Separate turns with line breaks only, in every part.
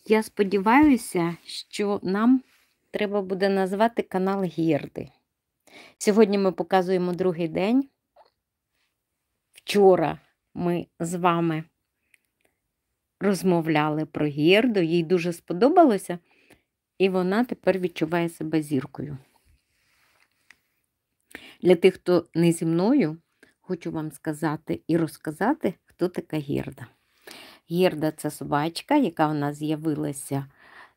Я сподіваюся, що нам треба буде назвати канал Герди. Сьогодні ми показуємо другий день. Вчора ми з вами розмовляли про Герду, їй дуже сподобалося, і вона тепер відчуває себе зіркою. Для тих, хто не зі мною, хочу вам сказати і розказати, хто така Герда. Герда – це собачка, яка в нас з'явилася,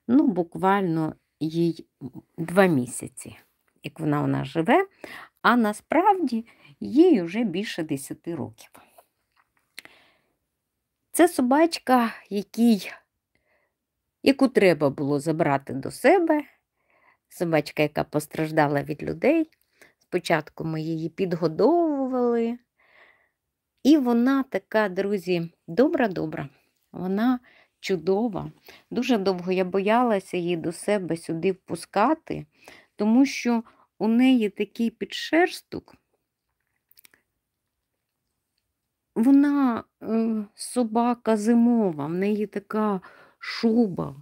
буквально їй 2 місяці, як вона у нас живе, а насправді їй вже більше 10 років. Це собачка, яку треба було забрати до себе, собачка, яка постраждала від людей. Спочатку ми її підгодовували, і вона така, друзі, добра-добра. Вона чудова. Дуже довго я боялася її до себе сюди впускати, тому що у неї такий підшерсток. Вона собака зимова, в неї така шуба,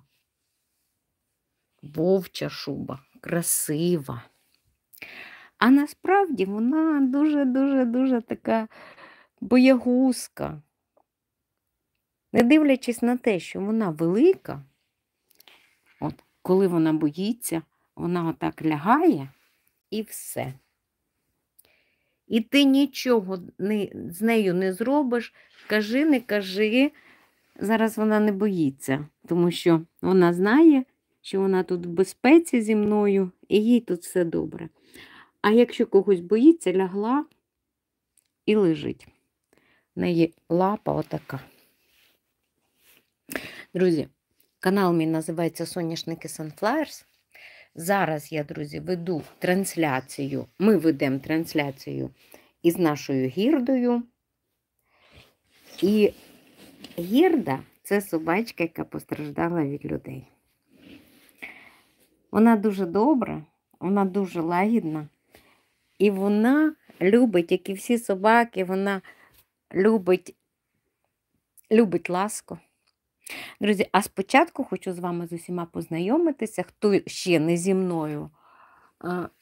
вовча шуба, красива. А насправді вона дуже-дуже така боягузка. Не дивлячись на те, що вона велика, коли вона боїться, вона отак лягає і все. І ти нічого з нею не зробиш, кажи, не кажи. Зараз вона не боїться, тому що вона знає, що вона тут в безпеці зі мною, і їй тут все добре. А якщо когось боїться, лягла і лежить. В неї лапа отака. Друзі, канал мій називається «Соняшники Sunflowers». Зараз я, друзі, веду трансляцію. Ми ведемо трансляцію із нашою Гердою. І Герда – це собачка, яка постраждала від людей. Вона дуже добра, вона дуже лагідна. І вона любить, як і всі собаки, вона любить ласку. Друзі, а спочатку хочу з вами з усіма познайомитися. Хто ще не зі мною,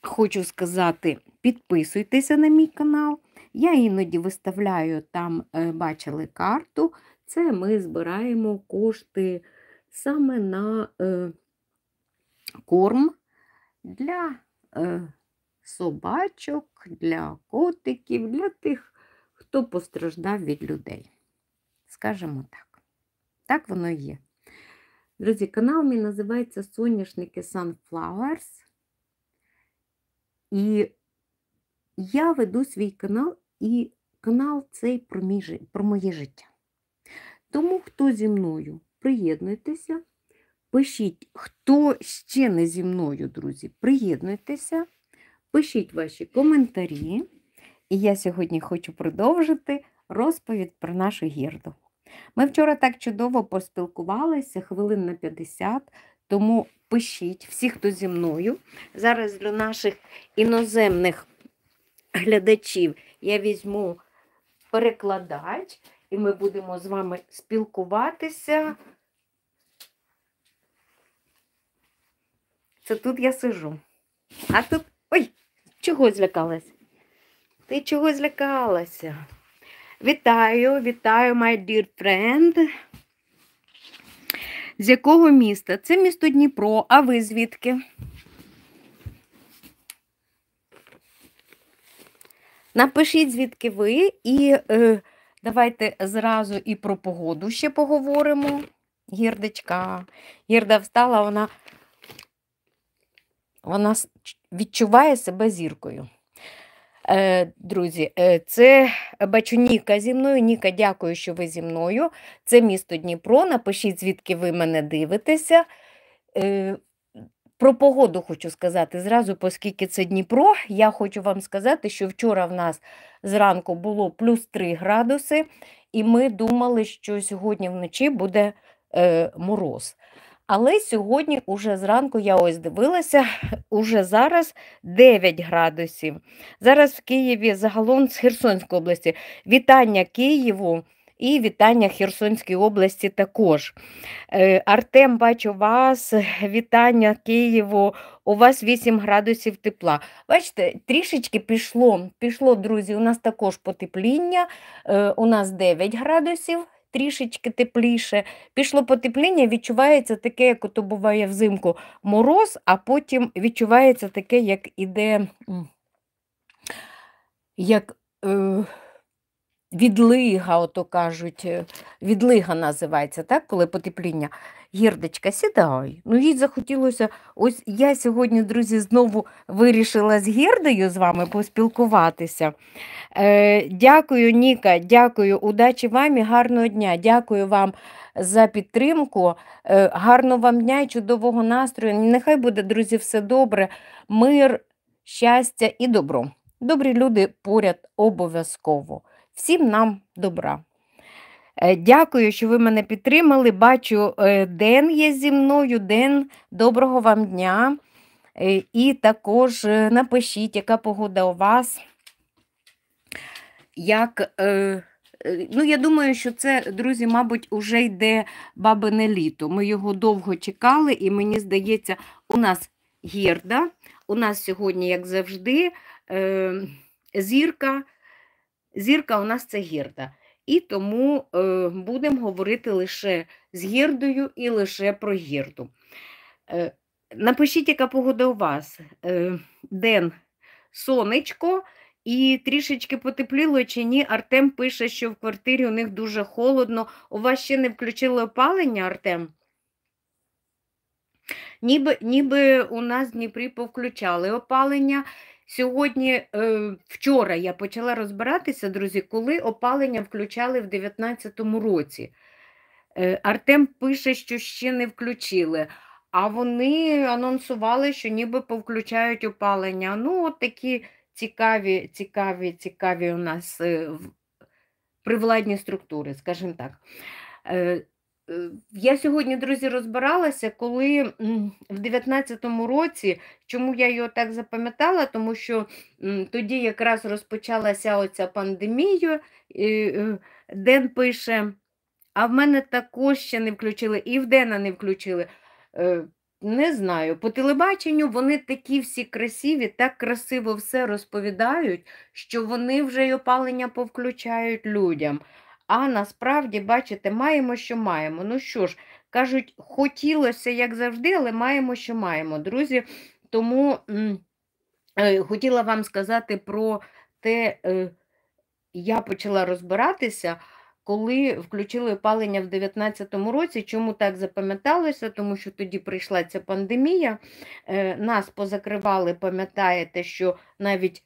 хочу сказати, підписуйтеся на мій канал. Я іноді виставляю, там бачили карту. Це ми збираємо кошти саме на корм для собачок, для котиків, для тих, хто постраждав від людей. Скажемо так. Так воно є. Друзі, канал мій називається «Соняшники Sunflowers». І я веду свій канал, і канал цей про моє життя. Тому, хто зі мною, приєднуйтеся, пишіть, хто ще не зі мною, друзі, приєднуйтеся, пишіть ваші коментарі. І я сьогодні хочу продовжити розповідь про нашу Герду. Ми вчора так чудово поспілкувалися, хвилин на 50, тому пишіть всі, хто зі мною. Зараз для наших іноземних глядачів я візьму перекладач, і ми будемо з вами спілкуватися. Це тут я сижу. А тут... Ой, чого злякалась? Ти чого злякалася? Вітаю, my dear friend. З якого міста? Це місто Дніпро, а ви звідки? Напишіть, звідки ви, і давайте зразу і про погоду ще поговоримо. Гердочка. Герда встала, вона відчуває себе зіркою. Друзі, це, бачу, Ніка зі мною. Ніка, дякую, що ви зі мною. Це місто Дніпро. Напишіть, звідки ви мене дивитеся. Про погоду хочу сказати зразу, оскільки це Дніпро. Я хочу вам сказати, що вчора в нас зранку було плюс 3 градуси, і ми думали, що сьогодні вночі буде мороз. Але сьогодні, уже зранку, я ось дивилася, уже зараз 9 градусів. Зараз в Києві, загалом з Херсонської області. Вітання Києву, І вітання Херсонській області також. Артем, бачу вас, вітання Києву, у вас 8 градусів тепла. Бачите, трішечки пішло, друзі, у нас також потепління, у нас 9 градусів, трішечки тепліше. Пішло потепління, відчувається таке, як ото буває взимку мороз, а потім відчувається таке, як іде, як відлига, ото кажуть, відлига називається, так, коли потепління. Гірдочка, сідай. Ну, їй захотілося, ось я сьогодні, друзі, знову вирішила з Гірдою з вами поспілкуватися. Дякую, Ніка, дякую, удачі вам і гарного дня. Дякую вам за підтримку, гарного вам дня і чудового настрою. Нехай буде, друзі, все добре, мир, щастя і добро. Добрі люди поряд обов'язково. Всім нам добра. Дякую, що ви мене підтримали. Бачу, Ден є зі мною. Ден, доброго вам дня. І також напишіть, яка погода у вас. Ну, я думаю, що це, друзі, мабуть, уже йде бабине літо. Ми його довго чекали, і мені здається, у нас Гірда, у нас сьогодні, як завжди, зірка. Зірка у нас це Гірда. І тому будемо говорити лише з Гірдою і лише про Гірду. Напишіть, яка погода у вас. Ден, сонечко, і трішечки потепліло чи ні. Артем пише, що в квартирі у них дуже холодно. У вас ще не включили опалення, Артем? Ніби у нас в Дніпрі повключали опалення. Сьогодні, вчора я почала розбиратися, друзі, коли опалення включали в 2019 році. Артем пише, що ще не включили, а вони анонсували, що ніби повключають опалення. Ну, от такі цікаві у нас привладні структури, скажімо так. Я сьогодні, друзі, розбиралася, коли в 19-му році, чому я його так запам'ятала, тому що тоді якраз розпочалася оця пандемія, Ден пише, а в мене також ще не включили, і в Дена не включили. Не знаю, по телебаченню вони такі всі красиві, так красиво все розповідають, що вони вже й опалення повключають людям. А насправді, бачите, маємо, що маємо. Ну що ж, кажуть, хотілося, як завжди, але маємо, що маємо, друзі. Тому хотіла вам сказати про те, я почала розбиратися, коли включили опалення в 2019 році. Чому так запам'яталося? Тому що тоді прийшла ця пандемія, нас позакривали, пам'ятаєте, що навіть,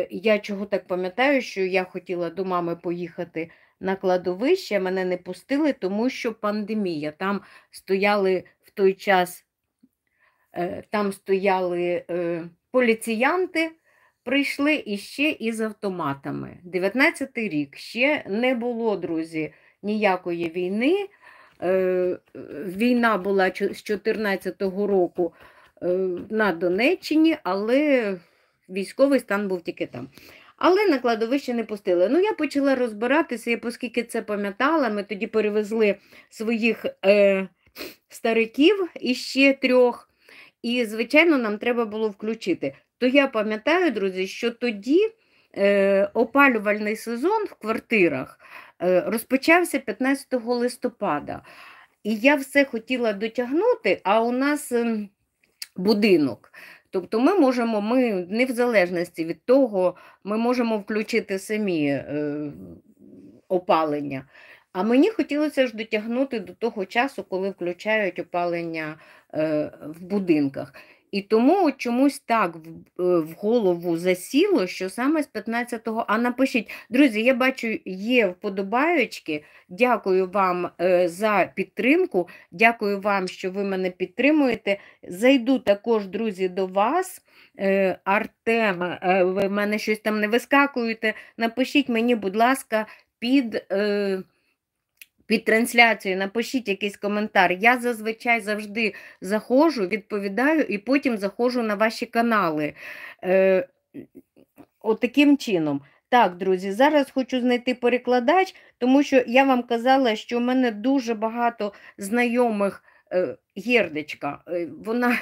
я чого так пам'ятаю, що я хотіла до мами поїхати на кладовище, мене не пустили, тому що пандемія. Там стояли в той час, поліціянти, прийшли іще із автоматами. 19-й рік, ще не було, друзі, ніякої війни. Війна була з 14-го року на Донеччині, але військовий стан був тільки там. Але на кладовище не пустили. Ну, я почала розбиратися, і оскільки це пам'ятала, ми тоді перевезли своїх стариків, іще 3, і, звичайно, нам треба було включити. То я пам'ятаю, друзі, що тоді опалювальний сезон в квартирах розпочався 15 листопада. І я все хотіла дотягнути, а у нас будинок. Тобто ми не в залежності від того, ми можемо включити самі опалення. А мені хотілося ж дотягнути до того часу, коли включають опалення в будинках. І тому чомусь так в голову засіло, що саме з 15-го, а напишіть, друзі, я бачу, є вподобаючки, дякую вам за підтримку, дякую вам, що ви мене підтримуєте. Зайду також, друзі, до вас, Артем, ви в мене щось там не вискакуєте, напишіть мені, будь ласка, під трансляцією, напишіть якийсь коментар. Я зазвичай завжди заходжу, відповідаю і потім заходжу на ваші канали. От таким чином. Так, друзі, зараз хочу знайти перекладач, тому що я вам казала, що в мене дуже багато знайомих. Гердочка, вона,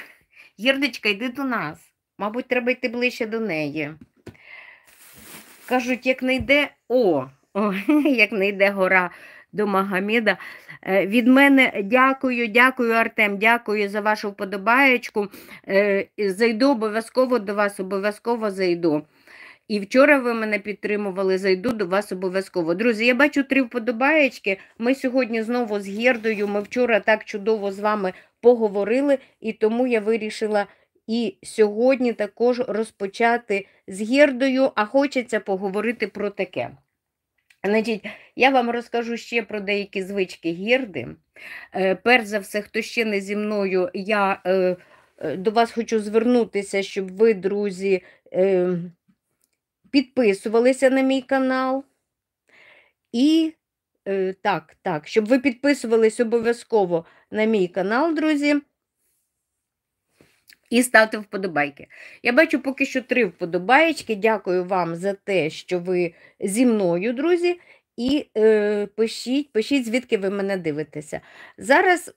Гердочка, йди до нас. Мабуть, треба йти ближче до неї. Кажуть, як не йде, як не йде гора до Магомеда. Від мене дякую, Артем, дякую за вашу вподобаєчку. Зайду обов'язково до вас, обов'язково зайду. І вчора ви мене підтримували, зайду до вас обов'язково. Друзі, я бачу 3 вподобаєчки. Ми сьогодні знову з Гердою, ми вчора так чудово з вами поговорили, і тому я вирішила і сьогодні також розпочати з Гердою, а хочеться поговорити про таке. Значить, я вам розкажу ще про деякі звички Герди. Перш за все, хто ще не зі мною, я до вас хочу звернутися, щоб ви, друзі, підписувалися на мій канал. І щоб ви підписувались обов'язково на мій канал, друзі, і ставте вподобайки. Я бачу поки що 3 вподобаєчки. Дякую вам за те, що ви зі мною, друзі. І пишіть, звідки ви мене дивитеся. Зараз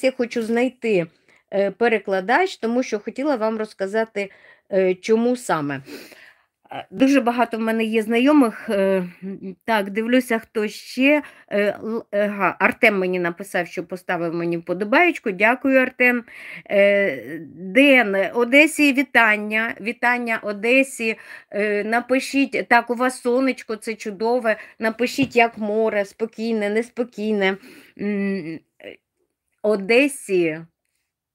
я хочу знайти перекладач, тому що хотіла вам розказати, чому саме. Дуже багато в мене є знайомих. Так, дивлюся, хто ще. Артем мені написав, що поставив мені вподобаєчку. Дякую, Артем. Ден, Одесі, вітання. Вітання Одесі. Напишіть, так, у вас сонечко, це чудове. Напишіть, як море, спокійне, неспокійне. Одесі.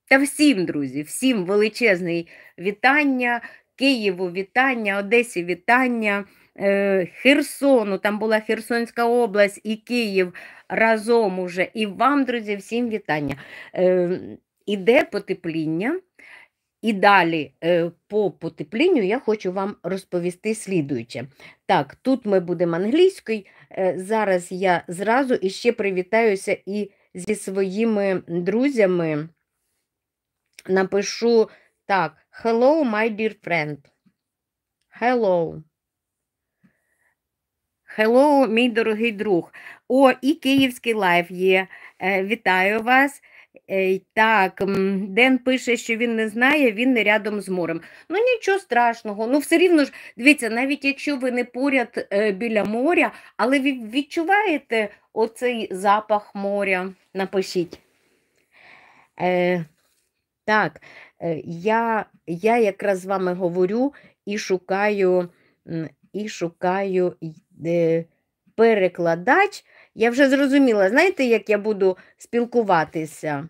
Та всім, друзі, всім величезне вітання. Києву вітання, Одесі вітання, Херсону, там була Херсонська область і Київ разом уже. І вам, друзі, всім вітання. Іде потепління, і далі по потеплінню я хочу вам розповісти слідуюче. Так, тут ми будемо англійською, зараз я зразу іще привітаюся і зі своїми друзями напишу. Так, hello, my dear friend. Hello. Hello, мій дорогий друг. І київський лайв є. Вітаю вас. Так, Ден пише, що він не знає, він не рядом з морем. Ну, нічого страшного. Все рівно ж, дивіться, навіть якщо ви не поряд біля моря, але ви відчуваєте оцей запах моря, напишіть. Так, я якраз з вами говорю і шукаю перекладач. Я вже зрозуміла, знаєте, як я буду спілкуватися?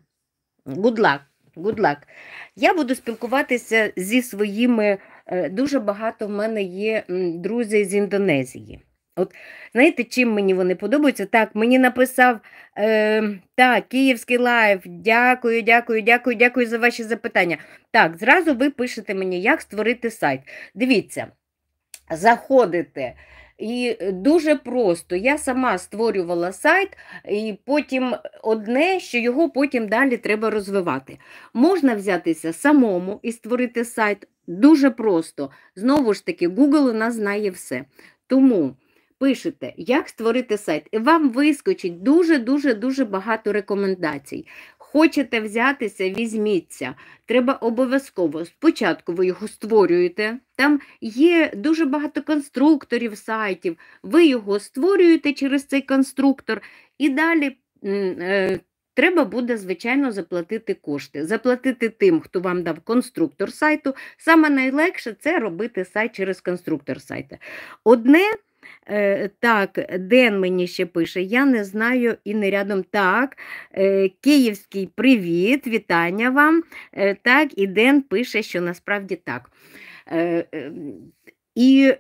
Good luck. Я буду спілкуватися зі своїми, дуже багато в мене є друзів з Індонезії. От, знаєте, чим мені вони подобаються? Так, мені написав, так, київський лайв, дякую за ваші запитання. Так, зразу ви пишете мені, як створити сайт. Дивіться, заходите, і дуже просто, я сама створювала сайт, і потім одне, що його потім далі треба розвивати. Можна взятися самому і створити сайт дуже просто. Знову ж таки, Google у нас знає все. Тому пишете, як створити сайт, і вам вискочить дуже багато рекомендацій. Хочете взятися, візьміться. Треба обов'язково. Спочатку ви його створюєте. Там є дуже багато конструкторів сайтів. Ви його створюєте через цей конструктор. І далі треба буде, звичайно, заплатити кошти. Заплатити тим, хто вам дав конструктор сайту. Саме найлегше – це робити сайт через конструктор сайту. Одне... Так, Ден мені ще пише, я не знаю і не рядом. Так, київський привіт, вітання вам. Так, і Ден пише, що насправді так. І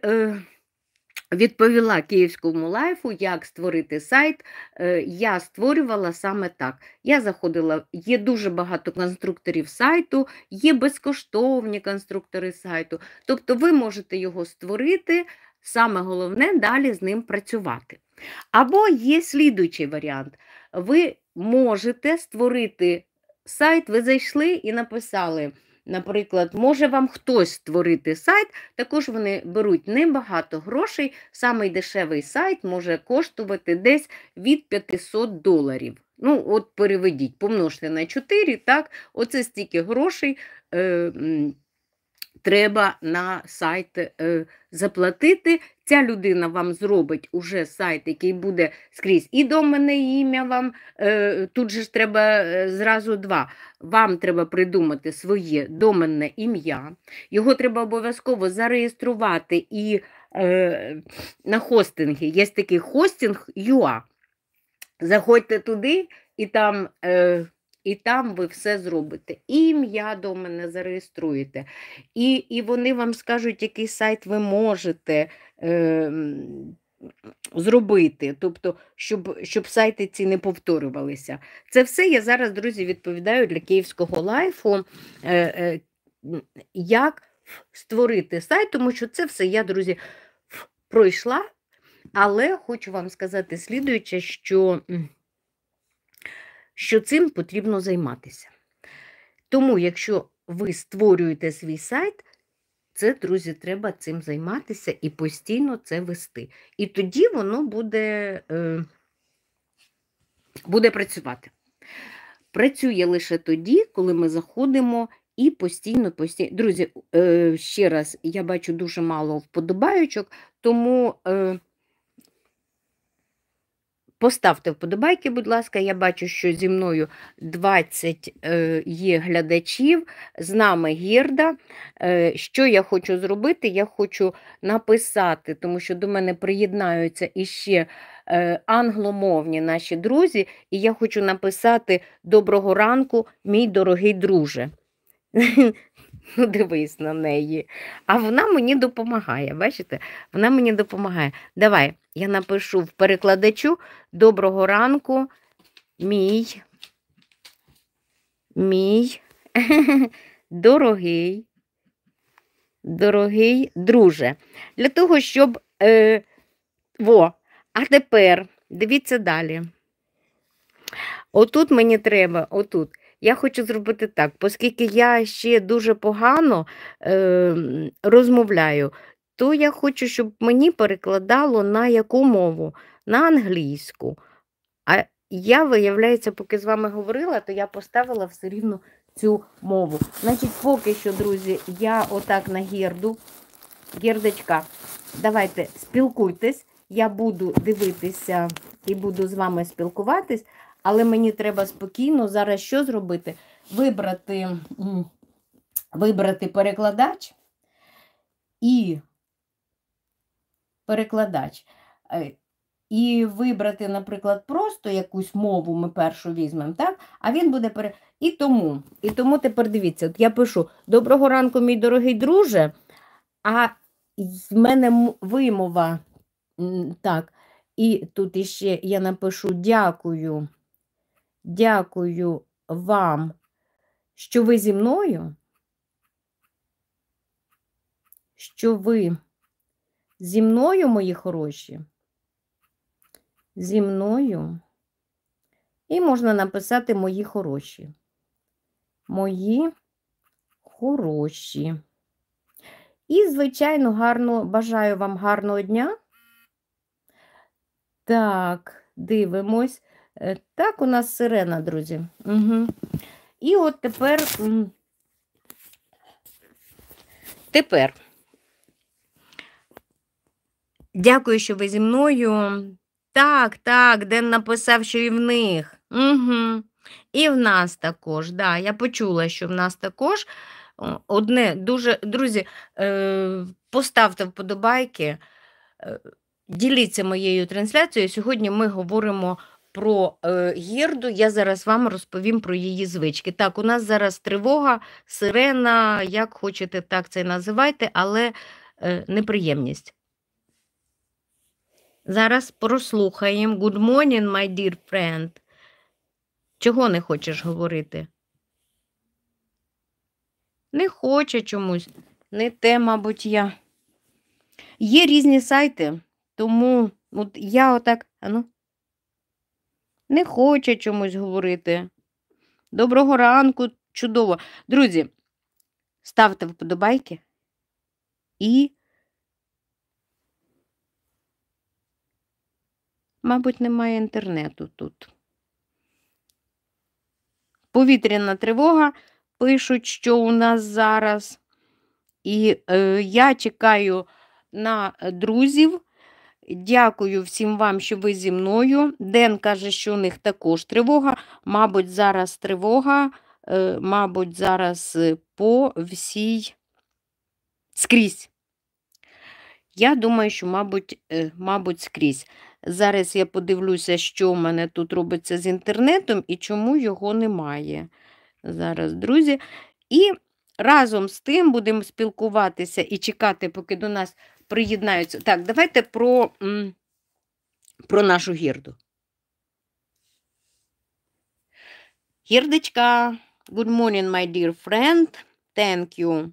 відповіла київському лайфу, як створити сайт. Я створювала саме так. Я заходила, є дуже багато конструкторів сайту, є безкоштовні конструктори сайту. Тобто ви можете його створити, саме головне далі з ним працювати. Або є слідуючий варіант. Ви можете створити сайт, ви зайшли і написали наприклад, може вам хтось створити сайт, також вони беруть небагато грошей, самий дешевий сайт може коштувати десь від $500. Ну, от переведіть, помножте на 4, так, оце стільки грошей треба на сайт заплатити. Ця людина вам зробить уже сайт, який буде скрізь і доменне ім'я вам, тут же ж треба зразу два. Вам треба придумати своє доменне ім'я, його треба обов'язково зареєструвати і на хостингі. Є такий хостинг UA. Заходьте туди і там ви все зробите. І ім'я до мене зареєструєте. І вони вам скажуть, який сайт ви можете зробити, тобто, щоб сайти ці не повторювалися. Це все я зараз, друзі, відповідаю для Київського лайфу, як створити сайт, тому що це все я, друзі, пройшла, але хочу вам сказати слідуюче, що цим потрібно займатися. Тому, якщо ви створюєте свій сайт, це, друзі, треба цим займатися і постійно це вести. І тоді воно буде працювати. Працює лише тоді, коли ми заходимо і постійно. Друзі, ще раз, я бачу дуже мало вподобайочок, тому поставте вподобайки, будь ласка. Я бачу, що зі мною 20 є глядачів, з нами Герда. Що я хочу зробити? Я хочу написати, тому що до мене приєднаються іще англомовні наші друзі, і я хочу написати «Доброго ранку, мій дорогий друже». Ну, дивись на неї. А вона мені допомагає, бачите? Вона мені допомагає. Давай, я напишу в перекладачу «Доброго ранку, мій дорогий друже». Для того, щоб... А тепер, дивіться далі. Отут мені треба, отут. Я хочу зробити так, оскільки я ще дуже погано розмовляю, то я хочу, щоб мені перекладало на яку мову? На англійську. А я, виявляється, поки з вами говорила, то я поставила все рівно цю мову. Значить, поки що, друзі, я отак на Герду. Гердочка, давайте спілкуйтесь. Я буду дивитися і буду з вами спілкуватись. Але мені треба спокійно зараз що зробити? Вибрати перекладач і вибрати, наприклад, просто якусь мову ми першу візьмемо, так? А він буде І тому тепер дивіться, от я пишу «Доброго ранку, мій дорогий друже», а в мене вимова, так, і тут іще я напишу «Дякую вам, що ви зі мною», мої хороші, зі мною, і можна написати «мої хороші», І, звичайно, бажаю вам гарного дня. Так, дивимось. Так, у нас сирена, друзі. Угу. І от тепер. Дякую, що ви зі мною. Так, Ден написав, що і в них. Угу. І в нас також, да, я почула, що в нас також. Друзі, поставте вподобайки, діліться моєю трансляцією. Сьогодні ми говоримо про Герду. Я зараз вам розповім про її звички. Так, у нас зараз тривога, сирена, як хочете, так це називайте, але неприємність. Зараз прослухаємо. Good morning, my dear friend. Чого не хочеш говорити? Не хоче чомусь. Не те, мабуть, я. Є різні сайти, тому от я отак, не хоче чомусь говорити. Доброго ранку, чудово. Друзі, ставте вподобайки і, мабуть, немає інтернету тут. Повітряна тривога, пишуть, що у нас зараз. І я чекаю на друзів. Дякую всім вам, що ви зі мною. Ден каже, що у них також тривога. Мабуть, зараз тривога, мабуть, зараз по всій скрізь. Я думаю, що, мабуть, скрізь. Зараз я подивлюся, що в мене тут робиться з інтернетом і чому його немає. Зараз, друзі. І разом з тим будемо спілкуватися і чекати, поки до нас приєднаються. Так, давайте про нашу Гірду. Гірдочка, good morning, my dear friend. Thank you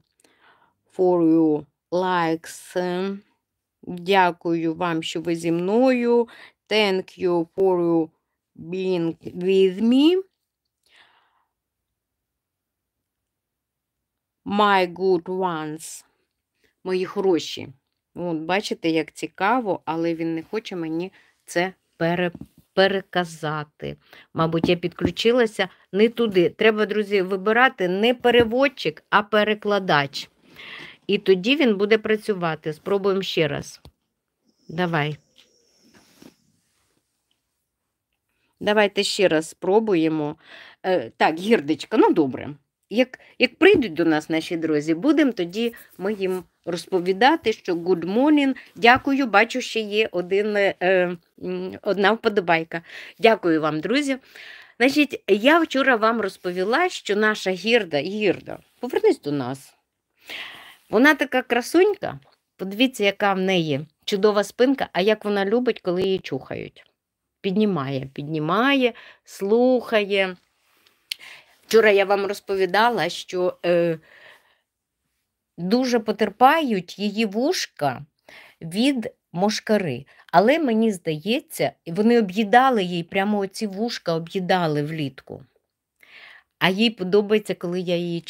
for your likes. Дякую вам, що ви зі мною. Thank you for you being with me. My good ones. Мої хороші. От, бачите, як цікаво, але він не хоче мені це переказати. Мабуть, я підключилася не туди. Треба, друзі, вибирати не переводчик, а перекладач. І тоді він буде працювати. Спробуємо ще раз. Давай. Давайте ще раз спробуємо. Так, Гірдочка, ну добре. Як прийдуть до нас наші друзі, будемо тоді ми їм розповідати, що good morning. Дякую, бачу, ще є одна вподобайка. Дякую вам, друзі. Значить, я вчора вам розповіла, що наша Гірда, повернись до нас. Вона така красунька, подивіться, яка в неї чудова спинка, а як вона любить, коли її чухають. Піднімає, слухає. Вчора я вам розповідала, що дуже потерпають її вушка від мошкари. Але мені здається, вони об'їдали їй, прямо оці вушка об'їдали влітку. А їй подобається, коли я її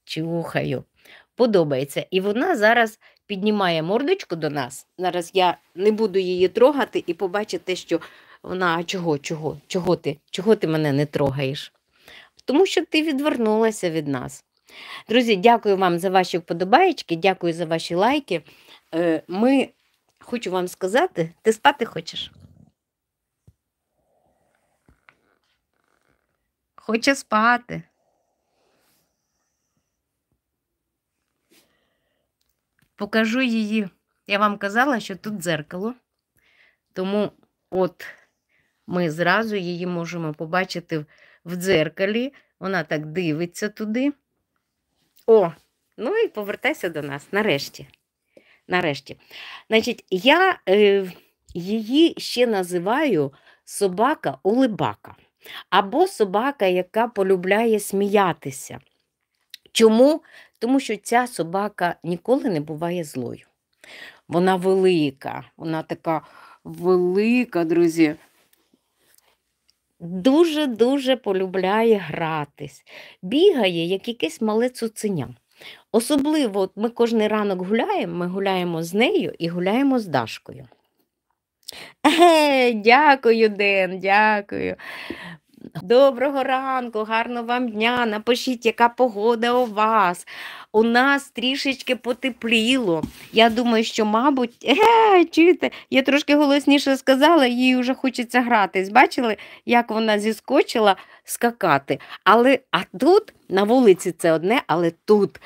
чухаю. Подобається. І вона зараз піднімає мордочку до нас. Зараз я не буду її трогати і побачите, що вона, чого ти мене не трогаєш? Тому що ти відвернулася від нас. Друзі, дякую вам за ваші вподобаєчки, дякую за ваші лайки. Хочу вам сказати, ти спати хочеш? Хоче спати. Покажу її. Я вам казала, що тут дзеркало. Тому от ми зразу її можемо побачити в дзеркалі. Вона так дивиться туди. О, ну і повертайся до нас, нарешті. Значить, я її ще називаю собака-улибака. Або собака, яка полюбляє сміятися. Чому? Тому що ця собака ніколи не буває злою. Вона велика, вона така велика, друзі. Дуже-дуже полюбляє гратись. Бігає, як якесь мале цуценя. Особливо, от ми кожен ранок гуляємо, ми гуляємо з нею і гуляємо з Дашкою. Дякую, Ден, дякую. Доброго ранку, гарного вам дня, напишіть, яка погода у вас. У нас трішечки потепліло. Я думаю, що, мабуть, чуєте, я трошки голосніше сказала, їй вже хочеться гратись. Бачили, як вона зіскочила скакати. А тут, на вулиці це одне, але тут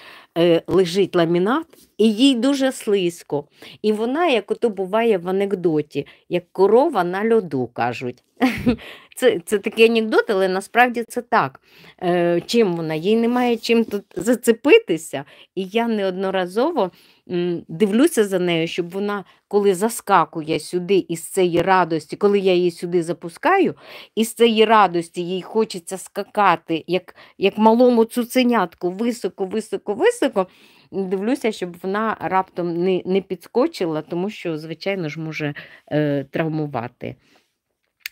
лежить ламінат, і їй дуже слизько. І вона, як ото буває в анекдоті, як корова на льоду, кажуть. Це такий анекдот, але насправді це так. Чим вона? Їй немає чим тут зацепитися. І я неодноразово дивлюся за нею, щоб вона, коли заскакує сюди із цієї радості, коли я її сюди запускаю, із цієї радості їй хочеться скакати, як малому цуценятку, високо, дивлюся, щоб вона раптом не підскочила, тому що, звичайно ж, може травмувати.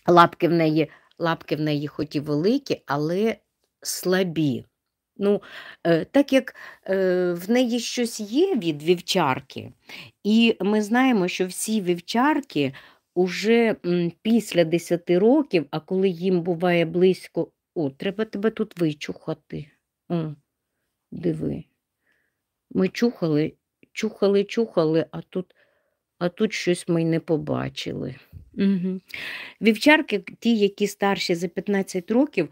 Лапки в неї хоч і великі, але слабі. Ну, так як в неї щось є від вівчарки, і ми знаємо, що всі вівчарки уже після 10 років, а коли їм буває близько, о, треба тебе тут вичухати. О, диви. Ми чухали, чухали, чухали, а тут щось ми й не побачили. Угу. Вівчарки, ті, які старші за 15 років,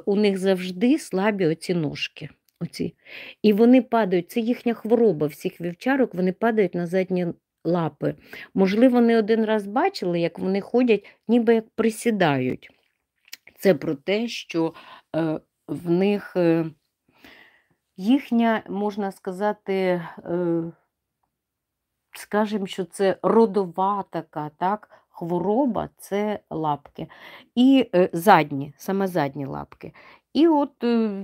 у них завжди слабі оці ножки. Оці. І вони падають, це їхня хвороба всіх вівчарок, вони падають на задні лапи. Можливо, не один раз бачили, як вони ходять, ніби як присідають. Це про те, що в них їхня, можна сказати, скажімо, що це родова така, так, хвороба – це лапки. І задні, саме задні лапки. І от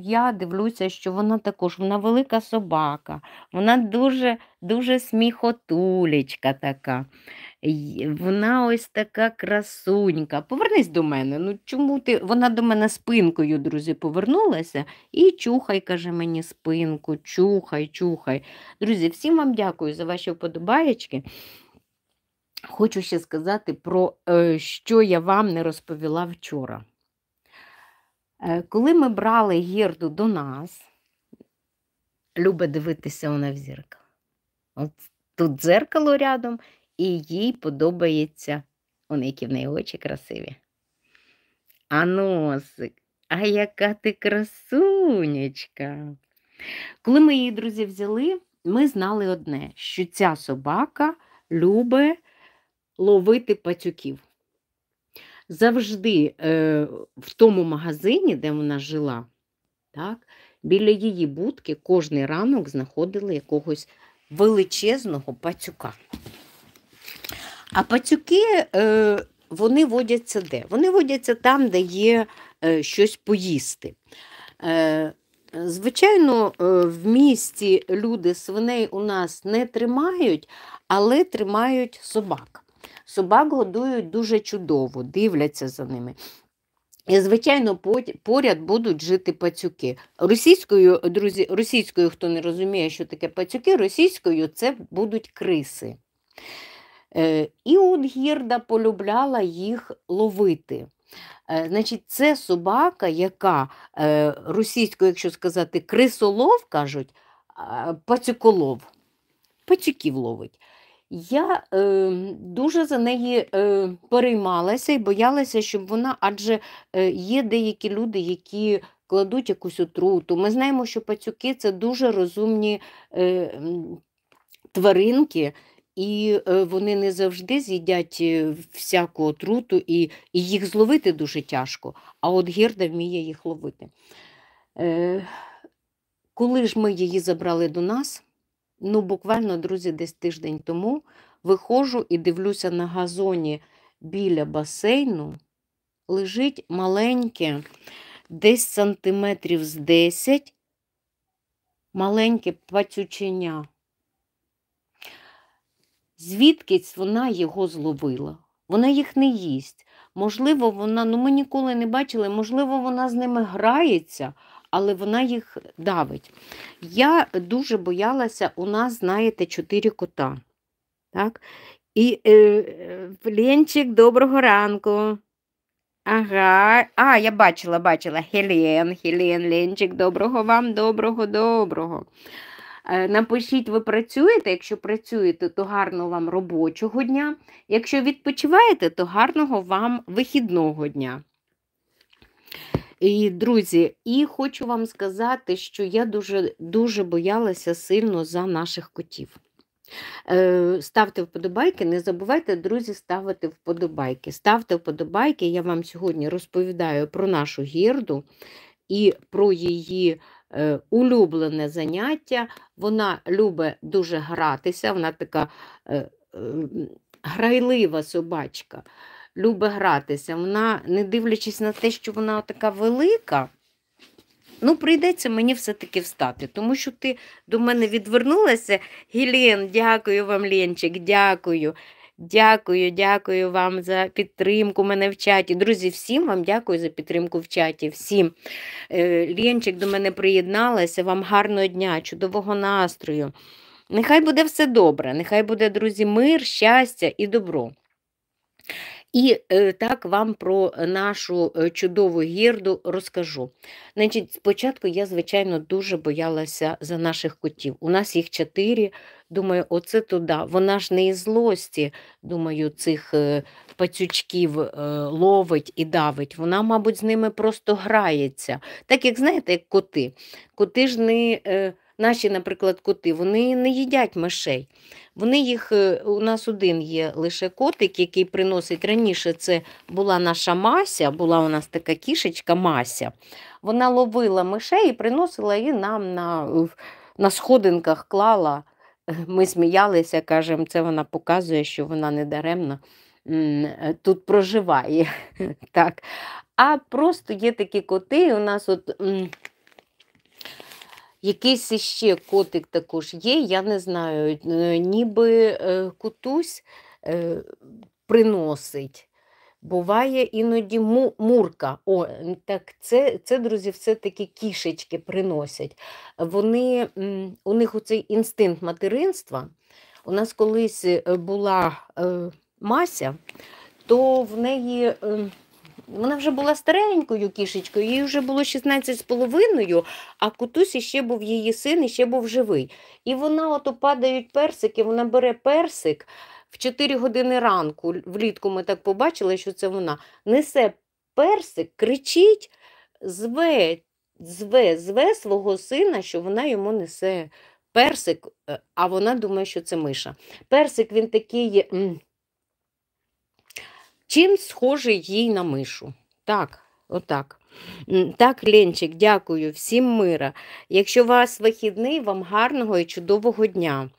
я дивлюся, що вона також, вона велика собака, вона дуже, дуже сміхотулечка така. Вона ось така красунька. Повернись до мене. Ну чому ти? Вона до мене спинкою, друзі, повернулася і чухай, каже мені спинку, чухай, чухай. Друзі, всім вам дякую за ваші вподобаєчки. Хочу ще сказати про що я вам не розповіла вчора. Коли ми брали Герду до нас, любить дивитися вона в зеркало. От тут дзеркало рядом, і їй подобається, які в неї очі красиві. А носик, а яка ти красунечка. Коли ми її, друзі, взяли, ми знали одне, що ця собака любить ловити пацюків. Завжди в тому магазині, де вона жила, так, біля її будки кожний ранок знаходили якогось величезного пацюка. А пацюки, вони водяться де? Вони водяться там, де є щось поїсти. Звичайно, в місті люди свиней у нас не тримають, але тримають собак. Собак годують дуже чудово, дивляться за ними. І, звичайно, поряд будуть жити пацюки. Російською, друзі, російською, хто не розуміє, що таке пацюки, російською це будуть криси. І от Герда полюбляла їх ловити. Значить, це собака, яка російською, якщо сказати, крисолов, кажуть, пацюколов. Пацюків ловить. Я дуже за неї переймалася і боялася, щоб вона, адже є деякі люди, які кладуть якусь отруту. Ми знаємо, що пацюки – це дуже розумні тваринки, і вони не завжди з'їдять всяку отруту, і їх зловити дуже тяжко, а от Герда вміє їх ловити. Коли ж ми її забрали до нас, ну, буквально, друзі, десь тиждень тому, виходжу і дивлюся на газоні біля басейну, лежить маленьке, десь сантиметрів з 10, маленьке пацюченя. Звідкись вона його зловила? Вона їх не їсть. Можливо, вона, ну ми ніколи не бачили, можливо, вона з ними грається, але вона їх давить. Я дуже боялася, у нас, знаєте, 4 кота. Так? І Ленчик, доброго ранку. Ага, я бачила. Хелен, Ленчик, доброго вам, доброго. Напишіть, ви працюєте? Якщо працюєте, то гарного вам робочого дня. Якщо відпочиваєте, то гарного вам вихідного дня. І, друзі, і хочу вам сказати, що я дуже боялася сильно за наших котів. Ставте вподобайки, не забувайте, друзі, ставити вподобайки. Ставте вподобайки, я вам сьогодні розповідаю про нашу Герду і про її улюблене заняття. Вона любить дуже гратися, вона така грайлива собачка, любить гратися. Вона, не дивлячись на те, що вона така велика, ну, прийдеться мені все-таки встати, тому що ти до мене відвернулася. Гелен, дякую вам, Ленчик, дякую. Дякую вам за підтримку мене в чаті. Друзі, всім вам дякую за підтримку в чаті. Всім. Ленчик до мене приєдналася. Вам гарного дня, чудового настрою. Нехай буде все добре, нехай буде, друзі, мир, щастя і добро. І так вам про нашу чудову гірду розкажу. Значить, спочатку я, звичайно, дуже боялася за наших котів. У нас їх 4. Думаю, оце туди. Вона ж не із злості, думаю, цих пацючків ловить і давить. Вона, мабуть, з ними просто грається. Так, як, знаєте, як коти. Коти ж не, наші, наприклад, коти, вони не їдять мишей. Вони їх, у нас один є лише котик, який приносить. Раніше це була наша Мася, була у нас така кішечка Мася. Вона ловила мишей і приносила і нам на сходинках клала. Ми сміялися, кажемо, це вона показує, що вона недаремно тут проживає. Так. А просто є такі коти, у нас от... Якийсь іще котик також є, я не знаю, ніби кутусь приносить. Буває іноді мурка. О, так це, друзі, все таки кішечки приносять. Вони, у них оцей інстинкт материнства. У нас колись була Мася, то в неї... Вона вже була старенькою кішечкою, їй вже було 16,5, а Кутусь ще був її син, і ще був живий. І вона, ото падають персики, вона бере персик в 4 години ранку, влітку ми так побачили, що це вона, несе персик, кричить, зве свого сина, що вона йому несе персик, а вона думає, що це миша. Персик, він такий... Чим схожий їй на мишу. Так, отак. Так, Ленчик, дякую, всім мира. Якщо у вас вихідний, вам гарного і чудового дня.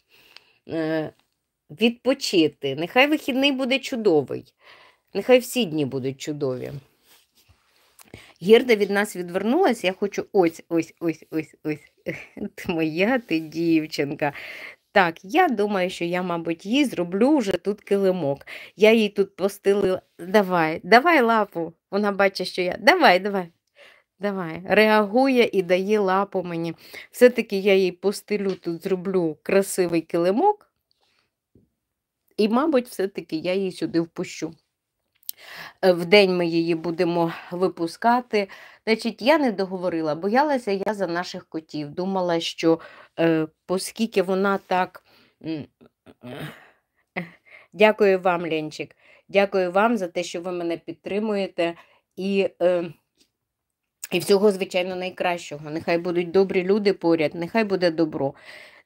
Відпочити. Нехай вихідний буде чудовий. Нехай всі дні будуть чудові. Гірда від нас відвернулася, я хочу ось. Моя ти дівчинка. Так, я думаю, що я, мабуть, їй зроблю вже тут килимок. Я їй тут постелила. Давай лапу. Вона бачить, що я. Давай. Реагує і дає лапу мені. Все-таки я їй постелю, тут зроблю красивий килимок. І, мабуть, все-таки я її сюди впущу. Вдень ми її будемо випускати. Значить, я не договорила, боялася я за наших котів. Думала, що оскільки вона так... Дякую вам, Ленчик. Дякую вам за те, що ви мене підтримуєте. І всього, звичайно, найкращого. Нехай будуть добрі люди поряд, нехай буде добро,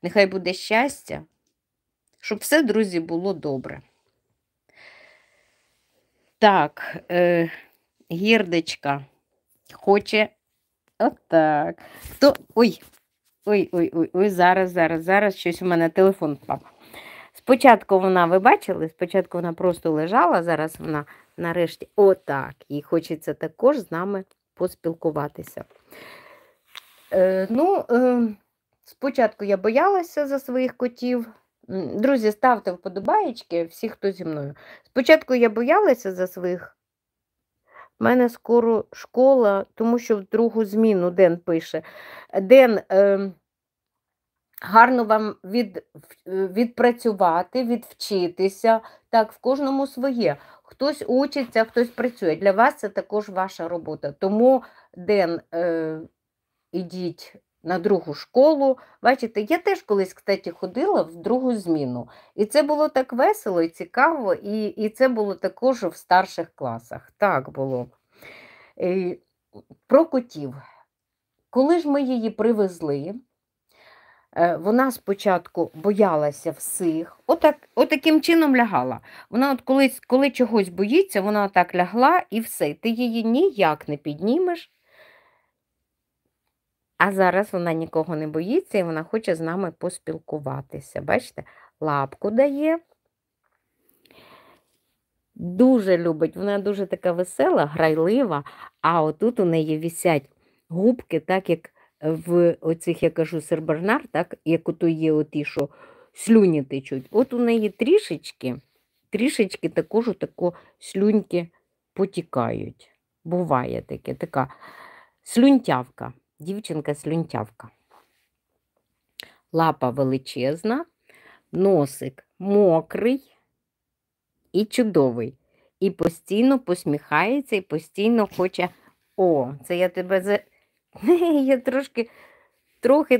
нехай буде щастя, щоб все, друзі, було добре. Так, Гірдочка хоче отак. Ой, зараз щось у мене телефон впав. Спочатку вона, ви бачили, спочатку вона просто лежала, зараз вона нарешті отак. Їй хочеться також з нами поспілкуватися. Спочатку я боялася за своїх котів. Друзі, ставте вподобаєчки, всі, хто зі мною. Спочатку я боялася за своїх. У мене скоро школа, тому що в другу зміну Ден пише. Ден, гарно вам відпрацювати, відвчитися. Так, в кожному своє. Хтось учиться, хтось працює. Для вас це також ваша робота. Тому, Ден, ідіть на другу школу. Бачите, я теж колись, кстати, ходила в другу зміну. І це було так весело і цікаво, і це було також в старших класах. Так було. Про котів. Коли ж ми її привезли, вона спочатку боялася всіх, отаким чином лягала. Вона от коли чогось боїться, вона так лягла і все. Ти її ніяк не піднімеш. А зараз вона нікого не боїться і вона хоче з нами поспілкуватися. Бачите, лапку дає. Дуже любить, вона дуже така весела, грайлива, а отут у неї висять губки, так як в оцих, я кажу, сербернар, так, як ото є оті, що слюні течуть. От у неї трішечки трішечки також тако слюньки потікають. Буває таке, така слюнтявка, дівчинка-слюнтявка. Лапа величезна, носик мокрий і чудовий. І постійно посміхається, і постійно хоче... О, це я тебе Я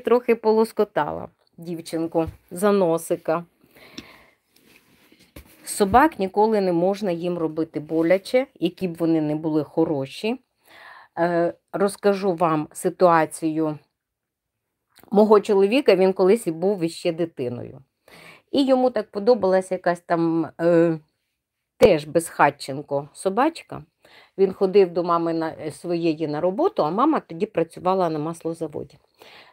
трохи полоскотала дівчинку за носика. Собак ніколи не можна їм робити боляче, які б вони не були хороші. Розкажу вам ситуацію мого чоловіка, він колись і був іще дитиною. І йому так подобалася якась там теж безхатченко собачка. Він ходив до мами своєї на роботу, а мама тоді працювала на маслозаводі.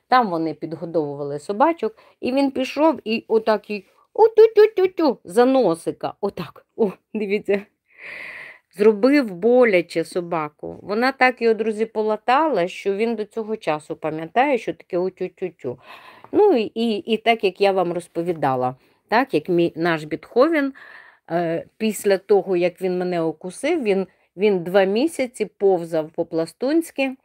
Там вони підгодовували собачок, і він пішов і отак і у-тю-тю-тю-тю за носика. Отак, о, дивіться. Зробив боляче собаку. Вона так його, друзі, полатала, що він до цього часу пам'ятає, що таке у-тю-тю-тю. Ну і так, як я вам розповідала, так, як наш Бетховен, після того, як він мене укусив, він 2 місяці повзав по-пластунськи,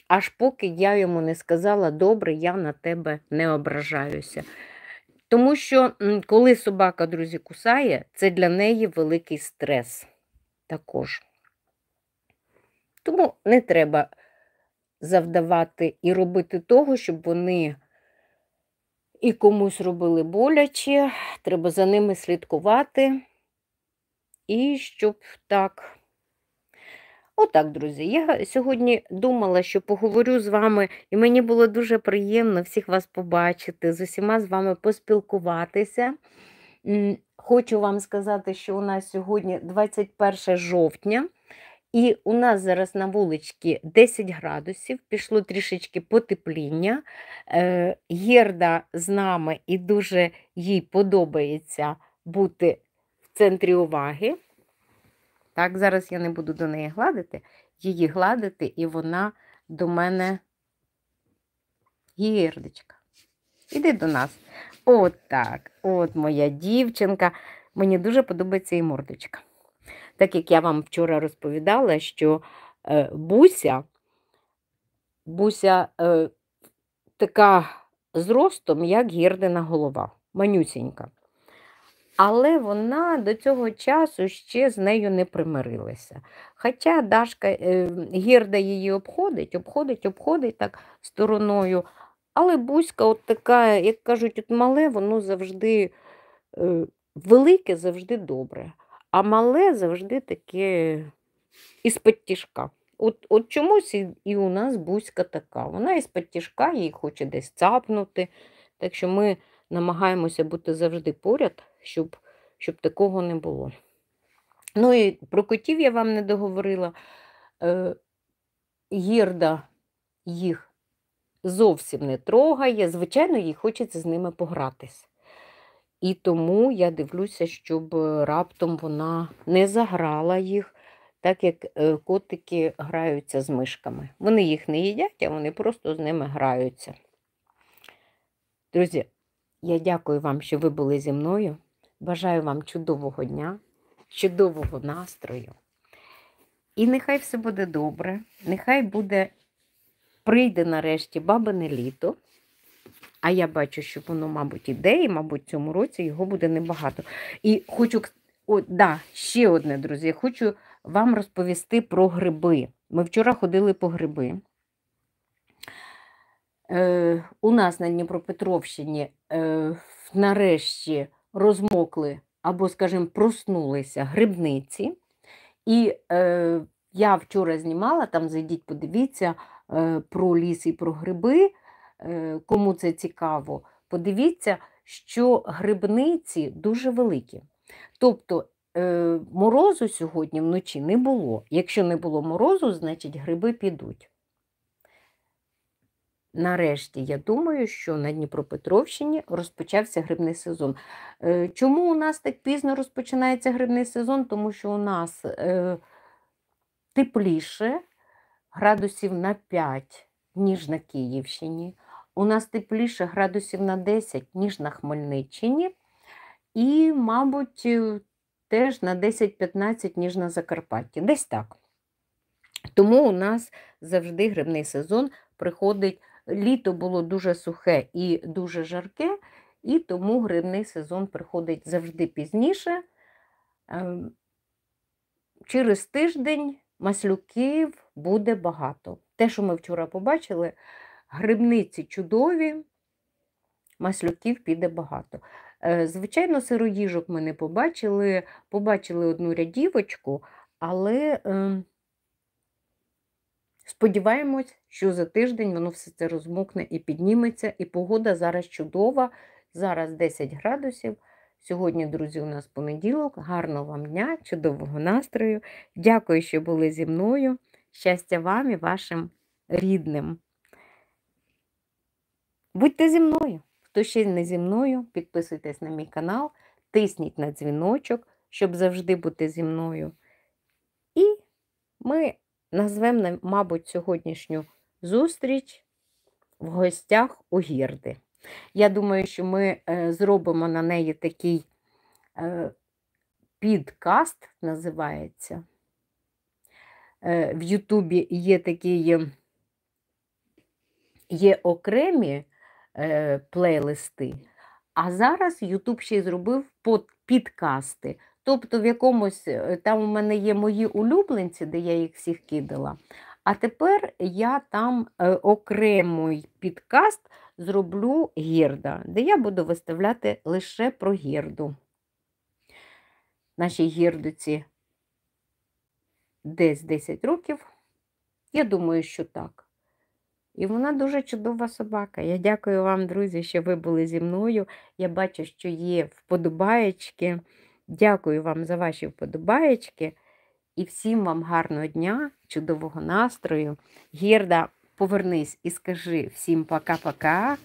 аж поки я йому не сказала: добре, я на тебе не ображаюся. Тому що, коли собака, друзі, кусає, це для неї великий стрес також. Тому не треба завдавати і робити того, щоб вони і комусь робили боляче, треба за ними слідкувати. І щоб так... Отак, друзі, я сьогодні думала, що поговорю з вами, і мені було дуже приємно всіх вас побачити, з усіма з вами поспілкуватися. Хочу вам сказати, що у нас сьогодні 21 жовтня, і у нас зараз на вуличці 10 градусів, пішло трішечки потепління. Герда з нами, і дуже їй подобається бути в центрі уваги. Так, зараз я не буду до неї гладити, її гладити, і вона до мене... Гердочка, іди до нас. От так, от моя дівчинка. Мені дуже подобається і мордочка. Так як я вам вчора розповідала, що Буся така зростом, як Гердина голова, манюсінька. Але вона до цього часу ще з нею не примирилася. Хоча Дашка, Герда її обходить так стороною. Але Буська от така, як кажуть, от мале, воно завжди, велике завжди добре. А мале завжди таке із-під тишка. От чомусь і у нас Буська така. Вона із-під тишка, її хоче десь цапнути. Так що ми намагаємося бути завжди поряд, щоб такого не було. Ну і про котів я вам не договорила. Герда їх зовсім не трогає. Звичайно, їй хочеться з ними погратись. І тому я дивлюся, щоб раптом вона не заграла їх, так як котики граються з мишками. Вони їх не їдять, а вони просто з ними граються. Друзі, я дякую вам, що ви були зі мною. Бажаю вам чудового дня, чудового настрою. І нехай все буде добре, нехай прийде нарешті бабине літо. А я бачу, що воно, мабуть, іде, і, мабуть, в цьому році його буде небагато. І хочу, ще одне, друзі, хочу вам розповісти про гриби. Ми вчора ходили по гриби. У нас на Дніпропетровщині нарешті розмокли, або, скажімо, проснулися грибниці. І я вчора знімала, там зайдіть, подивіться, про ліс і про гриби. Кому це цікаво, подивіться, що грибниці дуже великі. Тобто морозу сьогодні вночі не було. Якщо не було морозу, значить гриби підуть. Нарешті, я думаю, що на Дніпропетровщині розпочався грибний сезон. Чому у нас так пізно розпочинається грибний сезон? Тому що у нас тепліше, градусів на 5, ніж на Київщині. У нас тепліше градусів на 10, ніж на Хмельниччині. і, мабуть, теж на 10-15, ніж на Закарпатті. Десь так. Тому у нас завжди грибний сезон приходить. Літо було дуже сухе і дуже жарке, і тому грибний сезон приходить завжди пізніше. Через тиждень маслюків буде багато. Те, що ми вчора побачили, грибниці чудові, маслюків піде багато. Звичайно, сироїжок ми не побачили. Побачили одну рядівочку, але сподіваємось, що за тиждень воно все це розмокне і підніметься. І погода зараз чудова, зараз 10 градусів. Сьогодні, друзі, у нас понеділок. Гарного вам дня, чудового настрою. Дякую, що були зі мною. Щастя вам і вашим рідним. Будьте зі мною. Хто ще не зі мною, підписуйтесь на мій канал, тисніть на дзвіночок, щоб завжди бути зі мною. І ми назвемо, мабуть, сьогоднішню зустріч в гостях у Гірди. Я думаю, що ми зробимо на неї такий підкаст, називається. В Ютубі є такі, є окремі плейлисти, а зараз Ютуб ще й зробив підкасти. Тобто в якомусь, там у мене є мої улюбленці, де я їх всіх кидала, а тепер я там окремий підкаст зроблю Гірда, де я буду виставляти лише про Гірду. Нашій гірдиці десь 10 років. Я думаю, що так. І вона дуже чудова собака. Я дякую вам, друзі, що ви були зі мною. Я бачу, що є вподобаєчки. Дякую вам за ваші вподобаєчки. І всім вам гарного дня, чудового настрою. Гірда, повернись і скажи всім пока-пока.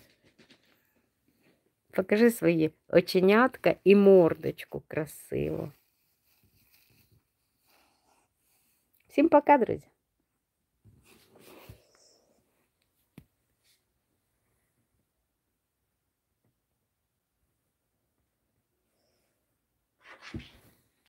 Покажи свої оченятка і мордочку красиво. Всім пока, друзі.